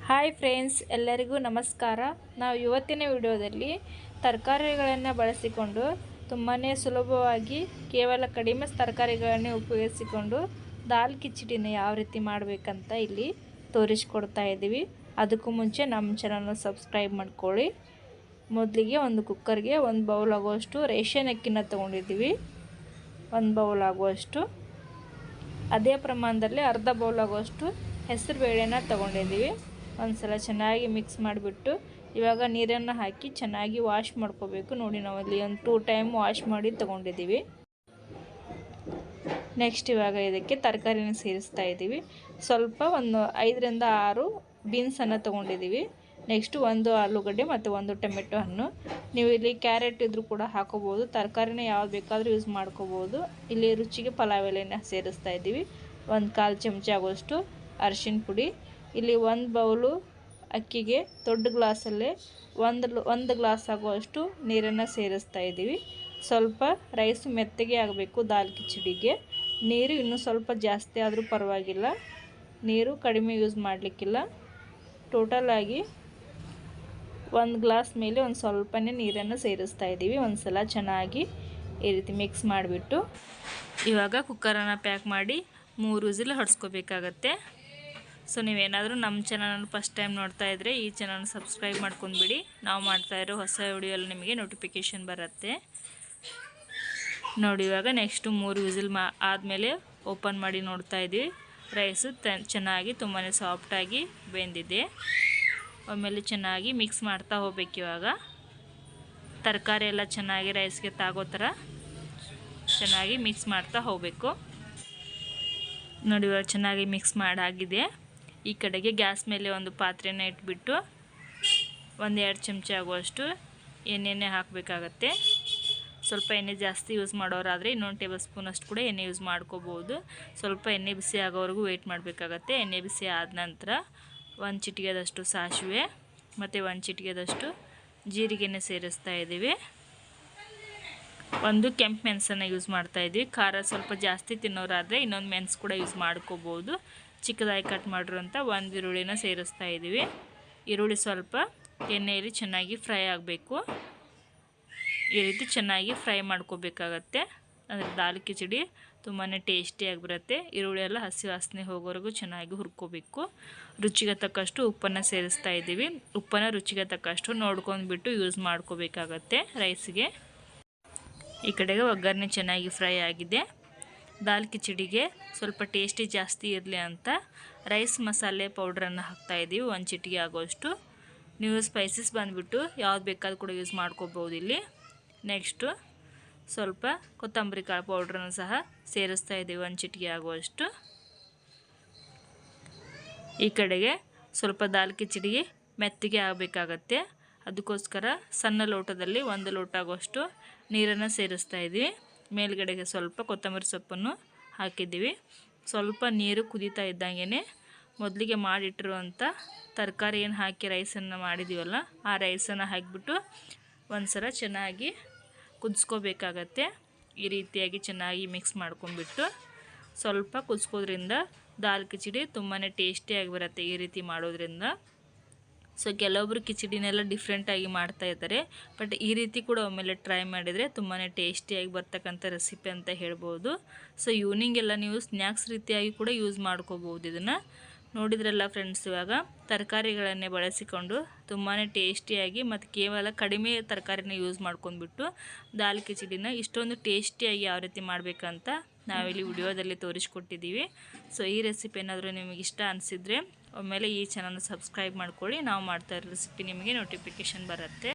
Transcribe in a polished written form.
Hi friends, ಎಲ್ಲರಿಗೂ ನಮಸ್ಕಾರ. ನಾವು ಇವತ್ತಿನ ವಿಡಿಯೋದಲ್ಲಿ ತರಕಾರಿಗಳನ್ನು ಬಳಸಿಕೊಂಡು ತುಂಬಾ ಸುಲಭವಾಗಿ ಕೇವಲ ಕಡಿಮೆ ತರಕಾರಿಗಳನ್ನು ಉಪಯೋಗಿಸಿಕೊಂಡು ದಾಲ್ ಕಿಚಡಿನ ಯಾವ ರೀತಿ ಮಾಡಬೇಕಂತ ಇಲ್ಲಿ ತೋರಿಸ್ಕೊಡ್ತಾ ಇದ್ದೀವಿ. ಅದಕ್ಕೂ ಮುಂಚೆ ನಮ್ಮ ಚಾನಲ್ನ ಸಬ್ಸ್ಕ್ರೈಬ್ ಮಾಡ್ಕೊಳ್ಳಿ. ಮೊದಲಿಗೆ ಒಂದು ಕುಕ್ಕರ್ಗೆ 1 ಬೌಲ್ ಆಗುವಷ್ಟು ರೇಷನ್ ಅಕ್ಕಿನ ತೊಗೊಂಡಿದ್ದೀವಿ. 1 ಬೌಲ್ ಆಗುವಷ್ಟು, ಅದೇ ಪ್ರಮಾಣದಲ್ಲಿ ಅರ್ಧ ಬೌಲ್ ಆಗುವಷ್ಟು ಹೆಸರು ಬೇಳೆನ ತೊಗೊಂಡಿದ್ದೀವಿ. ಒಂದ್ಸಲ ಚೆನ್ನಾಗಿ ಮಿಕ್ಸ್ ಮಾಡಿಬಿಟ್ಟು ಇವಾಗ ನೀರನ್ನು ಹಾಕಿ ಚೆನ್ನಾಗಿ ವಾಶ್ ಮಾಡ್ಕೋಬೇಕು. ನೋಡಿ, ನಾವಲ್ಲಿ ಒಂದು 2 ಟೈಮ್ ವಾಶ್ ಮಾಡಿ ತೊಗೊಂಡಿದ್ದೀವಿ. ನೆಕ್ಸ್ಟ್ ಇವಾಗ ಇದಕ್ಕೆ ತರಕಾರಿನ ಸೇರಿಸ್ತಾ ಇದ್ದೀವಿ. ಸ್ವಲ್ಪ ಒಂದು 5 ರಿಂದ 6 ಬೀನ್ಸನ್ನು ತೊಗೊಂಡಿದ್ದೀವಿ. ನೆಕ್ಸ್ಟು 1 ಆಲೂಗಡ್ಡೆ ಮತ್ತು 1 ಟೊಮೆಟೊ ಹಣ್ಣು. ನೀವು ಇಲ್ಲಿ ಕ್ಯಾರೆಟ್ ಇದ್ರೂ ಕೂಡ ಹಾಕೋಬೋದು. ತರಕಾರಿನ ಯಾವ್ದು ಬೇಕಾದರೂ ಯೂಸ್ ಮಾಡ್ಕೋಬೋದು. ಇಲ್ಲಿ ರುಚಿಗೆ ಪಲಾವ್ ಎಲೆನ ಸೇರಿಸ್ತಾ ಇದ್ದೀವಿ. 1/4 ಚಮಚ ಆಗುವಷ್ಟು ಅರಿಶಿನ ಪುಡಿ. ಇಲ್ಲಿ 1 ಬೌಲು ಅಕ್ಕಿಗೆ ದೊಡ್ಡ ಗ್ಲಾಸಲ್ಲೇ 1 ಗ್ಲಾಸ್ ಆಗುವಷ್ಟು ನೀರನ್ನು ಸೇರಿಸ್ತಾ ಇದ್ದೀವಿ. ಸ್ವಲ್ಪ ರೈಸ್ ಮೆತ್ತಗೆ ಆಗಬೇಕು ದಾಲ್ ಕಿಚಡಿಗೆ. ನೀರು ಇನ್ನೂ ಸ್ವಲ್ಪ ಜಾಸ್ತಿ ಆದರೂ ಪರವಾಗಿಲ್ಲ, ನೀರು ಕಡಿಮೆ ಯೂಸ್ ಮಾಡಲಿಕ್ಕಿಲ್ಲ. ಟೋಟಲಾಗಿ 1 ಗ್ಲಾಸ್ ಮೇಲೆ ಒಂದು ಸ್ವಲ್ಪನೇ ನೀರನ್ನು ಸೇರಿಸ್ತಾ ಇದ್ದೀವಿ. ಒಂದು ಸಲ ಚೆನ್ನಾಗಿ ಈ ರೀತಿ ಮಿಕ್ಸ್ ಮಾಡಿಬಿಟ್ಟು ಇವಾಗ ಕುಕ್ಕರನ್ನು ಪ್ಯಾಕ್ ಮಾಡಿ 3 ವಿಸಿಲ್ ಹೊಡ್ಸ್ಕೋಬೇಕಾಗತ್ತೆ. ಸೊ ನೀವೇನಾದರೂ ನಮ್ಮ ಚಾನಲನ್ನು ಫಸ್ಟ್ ಟೈಮ್ ನೋಡ್ತಾ ಇದ್ದರೆ ಈ ಚಾನಲ್ನ ಸಬ್ಸ್ಕ್ರೈಬ್ ಮಾಡ್ಕೊಂಡ್ಬಿಡಿ. ನಾವು ಮಾಡ್ತಾ ಇರೋ ಹೊಸ ವಿಡಿಯೋ ಎಲ್ಲ ನಿಮಗೆ ನೋಟಿಫಿಕೇಷನ್ ಬರುತ್ತೆ. ನೋಡಿ, ಇವಾಗ ನೆಕ್ಸ್ಟು 3 ವಿಸಿಲ್ ಆದಮೇಲೆ ಓಪನ್ ಮಾಡಿ ನೋಡ್ತಾ ಇದ್ದೀವಿ. ರೈಸು ಚೆನ್ನಾಗಿ ತುಂಬಾ ಸಾಫ್ಟಾಗಿ ಬೆಂದಿದೆ. ಆಮೇಲೆ ಚೆನ್ನಾಗಿ ಮಿಕ್ಸ್ ಮಾಡ್ತಾ ಹೋಗ್ಬೇಕು. ಇವಾಗ ತರಕಾರಿ ಎಲ್ಲ ಚೆನ್ನಾಗಿ ರೈಸ್ಗೆ ತಾಗೋ ಥರ ಚೆನ್ನಾಗಿ ಮಿಕ್ಸ್ ಮಾಡ್ತಾ ಹೋಗಬೇಕು. ನೋಡಿ, ಇವಾಗ ಚೆನ್ನಾಗಿ ಮಿಕ್ಸ್ ಮಾಡಾಗಿದೆ. ಈ ಕಡೆಗೆ ಗ್ಯಾಸ್ ಮೇಲೆ ಒಂದು ಪಾತ್ರೆನ ಇಟ್ಬಿಟ್ಟು 1-2 ಚಮಚ ಆಗುವಷ್ಟು ಎಣ್ಣೆನೇ ಹಾಕಬೇಕಾಗತ್ತೆ. ಸ್ವಲ್ಪ ಎಣ್ಣೆ ಜಾಸ್ತಿ ಯೂಸ್ ಮಾಡೋರಾದರೆ ಇನ್ನೊಂದು ಟೇಬಲ್ ಸ್ಪೂನಷ್ಟು ಕೂಡ ಎಣ್ಣೆ ಯೂಸ್ ಮಾಡ್ಕೋಬೋದು. ಸ್ವಲ್ಪ ಎಣ್ಣೆ ಬಿಸಿ ಆಗೋವರೆಗೂ ವೆಯ್ಟ್ ಮಾಡಬೇಕಾಗತ್ತೆ. ಎಣ್ಣೆ ಬಿಸಿ ಆದ ನಂತರ 1 ಚಿಟಿಕೆದಷ್ಟು ಸಾಸಿವೆ ಮತ್ತು 1 ಚಿಟಿಕೆದಷ್ಟು ಜೀರಿಗೆನ ಸೇರಿಸ್ತಾ ಇದ್ದೀವಿ. 1 ಕೆಂಪು ಮೆಣಸನ್ನು ಯೂಸ್ ಮಾಡ್ತಾ ಇದ್ದೀವಿ. ಖಾರ ಸ್ವಲ್ಪ ಜಾಸ್ತಿ ತಿನ್ನೋರಾದರೆ ಇನ್ನೊಂದು ಮೆಣಸು ಕೂಡ ಯೂಸ್ ಮಾಡ್ಕೋಬೋದು. ಚಿಕ್ಕದಾಗಿ ಕಟ್ ಮಾಡಿರುವಂಥ 1 ಈರುಳ್ಳಿನ ಸೇರಿಸ್ತಾ ಇದ್ದೀವಿ. ಈರುಳ್ಳಿ ಸ್ವಲ್ಪ ಎಣ್ಣೆಯಲ್ಲಿ ಚೆನ್ನಾಗಿ ಫ್ರೈ ಆಗಬೇಕು. ಈ ರೀತಿ ಚೆನ್ನಾಗಿ ಫ್ರೈ ಮಾಡ್ಕೋಬೇಕಾಗತ್ತೆ. ಅಂದರೆ ದಾಲ್ ಕಿಚಡಿ ತುಂಬಾ ಟೇಸ್ಟಿಯಾಗಿ ಬರುತ್ತೆ. ಈರುಳ್ಳಿ ಎಲ್ಲ ಹಸಿ ವಾಸನೆ ಹೋಗೋವರೆಗೂ ಚೆನ್ನಾಗಿ ಹುರ್ಕೋಬೇಕು. ರುಚಿಗೆ ತಕ್ಕಷ್ಟು ಉಪ್ಪನ್ನು ಸೇರಿಸ್ತಾ ಇದ್ದೀವಿ. ಉಪ್ಪನ್ನು ರುಚಿಗೆ ತಕ್ಕಷ್ಟು ನೋಡ್ಕೊಂಡ್ಬಿಟ್ಟು ಯೂಸ್ ಮಾಡ್ಕೋಬೇಕಾಗತ್ತೆ ರೈಸ್ಗೆ. ಈ ಕಡೆಗೆ ಒಗ್ಗರಣೆ ಚೆನ್ನಾಗಿ ಫ್ರೈ ಆಗಿದೆ. ದಾಲ್ ಕಿಚಡಿಗೆ ಸ್ವಲ್ಪ ಟೇಸ್ಟಿ ಜಾಸ್ತಿ ಇರಲಿ ಅಂತ ರೈಸ್ ಮಸಾಲೆ ಪೌಡ್ರನ್ನು ಹಾಕ್ತಾಯಿದ್ದೀವಿ. 1 ಚಿಟಿಕೆ ಆಗೋಷ್ಟು. ನೀವು ಸ್ಪೈಸಸ್ ಬಂದುಬಿಟ್ಟು ಯಾವ್ದು ಬೇಕಾದ್ರೂ ಕೂಡ ಯೂಸ್ ಮಾಡ್ಕೋಬೋದು ಇಲ್ಲಿ. ನೆಕ್ಸ್ಟು ಸ್ವಲ್ಪ ಕೊತ್ತಂಬರಿ ಕಾಳು ಪೌಡ್ರನ್ನು ಸಹ ಸೇರಿಸ್ತಾ ಇದ್ದೀವಿ, 1 ಚಿಟಿಕೆ ಆಗುವಷ್ಟು. ಈ ಕಡೆಗೆ ಸ್ವಲ್ಪ ದಾಲ್ ಕಿಚಡಿಗೆ ಮೆತ್ತಗೆ ಆಗಬೇಕಾಗತ್ತೆ. ಅದಕ್ಕೋಸ್ಕರ ಸಣ್ಣ ಲೋಟದಲ್ಲಿ 1 ಲೋಟ ಆಗುವಷ್ಟು ನೀರನ್ನು ಸೇರಿಸ್ತಾ ಇದ್ದೀವಿ. ಮೇಲ್ಗಡೆಗೆ ಸ್ವಲ್ಪ ಕೊತ್ತಂಬರಿ ಸೊಪ್ಪನ್ನು ಹಾಕಿದ್ದೀವಿ. ಸ್ವಲ್ಪ ನೀರು ಕುದೀತಾ ಇದ್ದಂಗೆ ಮೊದಲಿಗೆ ಮಾಡಿಟ್ಟಿರುವಂಥ ತರಕಾರಿ ಏನು ಹಾಕಿ ರೈಸನ್ನು ಮಾಡಿದ್ದೀವಲ್ಲ, ಆ ರೈಸನ್ನು ಹಾಕಿಬಿಟ್ಟು ಒಂದು ಸಲ ಚೆನ್ನಾಗಿ ಕುದಿಸ್ಕೋಬೇಕಾಗತ್ತೆ. ಈ ರೀತಿಯಾಗಿ ಚೆನ್ನಾಗಿ ಮಿಕ್ಸ್ ಮಾಡ್ಕೊಂಡ್ಬಿಟ್ಟು ಸ್ವಲ್ಪ ಕುದಿಸ್ಕೋದ್ರಿಂದ ದಾಲ್ ಕಿಚಡಿ ತುಂಬಾ ಟೇಸ್ಟಿಯಾಗಿ ಬರುತ್ತೆ ಈ ರೀತಿ ಮಾಡೋದ್ರಿಂದ. ಸೊ ಕೆಲವೊಬ್ಬರು ಕಿಚಡಿನೆಲ್ಲ ಡಿಫ್ರೆಂಟಾಗಿ ಮಾಡ್ತಾ ಇರ್ತಾರೆ. ಬಟ್ ಈ ರೀತಿ ಕೂಡ ಒಮ್ಮೆಲೆ ಟ್ರೈ ಮಾಡಿದರೆ ತುಂಬಾ ಟೇಸ್ಟಿಯಾಗಿ ಬರ್ತಕ್ಕಂಥ ರೆಸಿಪಿ ಅಂತ ಹೇಳ್ಬೋದು. ಸೊ ಈವ್ನಿಂಗೆಲ್ಲ ನೀವು ಸ್ನ್ಯಾಕ್ಸ್ ರೀತಿಯಾಗಿ ಕೂಡ ಯೂಸ್ ಮಾಡ್ಕೋಬೋದು ಇದನ್ನು. ನೋಡಿದ್ರಲ್ಲ ಫ್ರೆಂಡ್ಸ್, ಇವಾಗ ತರಕಾರಿಗಳನ್ನೇ ಬಳಸಿಕೊಂಡು ತುಂಬಾ ಟೇಸ್ಟಿಯಾಗಿ ಮತ್ತು ಕೇವಲ ಕಡಿಮೆ ತರಕಾರಿನ ಯೂಸ್ ಮಾಡ್ಕೊಂಡ್ಬಿಟ್ಟು ದಾಲ್ ಕಿಚಡಿನ ಇಷ್ಟೊಂದು ಟೇಸ್ಟಿಯಾಗಿ ಯಾವ ರೀತಿ ಮಾಡಬೇಕಂತ ನಾವಿಲ್ಲಿ ವಿಡಿಯೋದಲ್ಲಿ ತೋರಿಸ್ಕೊಟ್ಟಿದ್ದೀವಿ. ಸೊ ಈ ರೆಸಿಪಿ ಏನಾದರೂ ನಿಮಗೆ ಇಷ್ಟ ಅನಿಸಿದರೆ ಒಮ್ಮೆಲೆ ಈ ಚಾನಲ್ನ ಸಬ್ಸ್ಕ್ರೈಬ್ ಮಾಡ್ಕೊಳ್ಳಿ. ನಾವು ಮಾಡ್ತಾ ಇರೋ ರೆಸಿಪಿ ನಿಮಗೆ ನೋಟಿಫಿಕೇಷನ್ ಬರುತ್ತೆ.